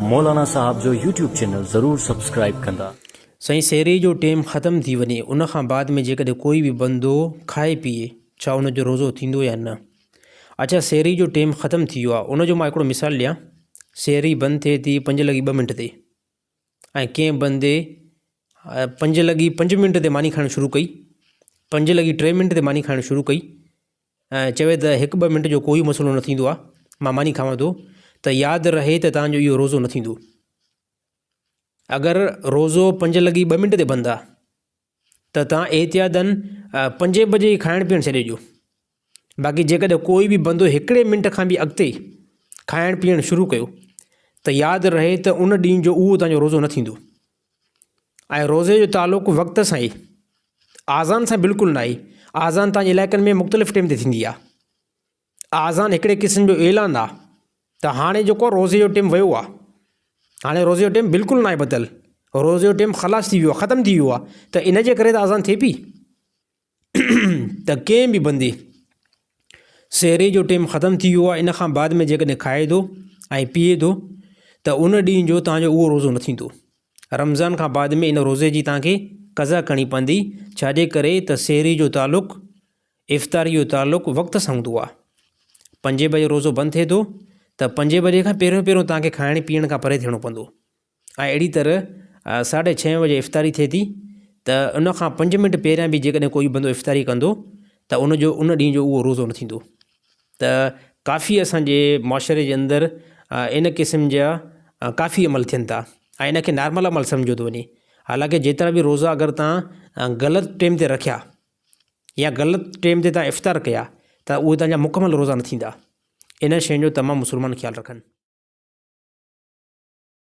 मौलाना साहब जो YouTube channel ज़रूर subscribe कंदा। साईं सहरी जो टाइम ख़त्म थी वञे उन खां बाद में जेकॾहिं कोई भी बंदो खाए पीए छा उनजो रोज़ो थींदो या न। अच्छा, सहरी जो टाइम ख़त्म थी वियो आहे, उनजो मां हिकिड़ो मिसाल ॾियां। सहरी बंदि थिए थी 5:02 ते ऐं कंहिं बंदे 5:05 ते मानी खाइणु शुरू कई, 5:03 ते मानी खाइणु शुरू कई ऐं चवे त 1-2 मिंट जो कोई मसइलो न थींदो आहे, मां मानी खावां थो, त यादि रहे त तव्हांजो इहो रोज़ो न थींदो। अगरि रोज़ो 5:02 ते बंदि आहे त तव्हां एहतियातन 5 बजे खाइण पीअणु छॾे ॾियो। बाक़ी जेकॾहिं कोई बि बंदो 1 मिंट खां बि अॻिते खाइणु पीअणु शुरू कयो त यादि रहे त उन ॾींहं जो उहो तव्हांजो रोज़ो न थींदो। ऐं रोज़े जो तालुक़ु वक़्त सां आहे, आज़ान सां बिल्कुलु न आहे। आज़ान तव्हांजे इलाइक़नि में मुख़्तलिफ़ टाइम ते थींदी आहे। आज़ान हिकिड़े क़िस्म जो ऐलान आहे त हाणे जेको रोज़े जो टाइम वियो आहे, हाणे रोज़े जो टाइम बिल्कुलु न आहे बदल, रोज़े जो टाइम ख़लास थी वियो आहे, ख़तमु थी वियो आहे, त इन जे करे त आज़ान थिए पई। त कंहिं बि बंदे सहरी जो टाइम ख़त्म थी वियो आहे, इन खां बाद में जेकॾहिं खाए थो ऐं पीए थो त उन ॾींहं जो तव्हांजो उहो रोज़ो न थींदो। रमज़ान खां बाद में इन रोज़े जी तव्हांखे क़ज़ा करणी पवंदी, छाजे करे त सहरी जो तालुक़ु, इफ़्तारी जो तालुक़ु वक़्त सां हूंदो आहे। 5 बजे रोज़ो बंदि थिए थो त 5 बजे खां पहिरियों तव्हांखे खाइण पीअण खां परे थियणो पवंदो। ऐं अहिड़ी तरह 6:30 बजे इफ़्तारी थिए थी त उन खां 5 मिंट पहिरियां बि जेकॾहिं कोई बंदो इफ़्तारी कंदो त उन ॾींहं जो उहो रोज़ो न थींदो। त काफ़ी असांजे मुआशरे जे अंदरि इन क़िस्म जा काफ़ी अमल थियनि था ऐं इनखे नॉर्मल अमल सम्झो थो वञे। हालांकि जेतिरा बि रोज़ा अगरि तव्हां ग़लति टाइम ते रखिया या ग़लति टाइम ते तव्हां इफ़्तार कया त उहे तव्हांजा मुकमल रोज़ा न थींदा। इन शइ जो तमामु मुस्लमान ख़्यालु रखनि।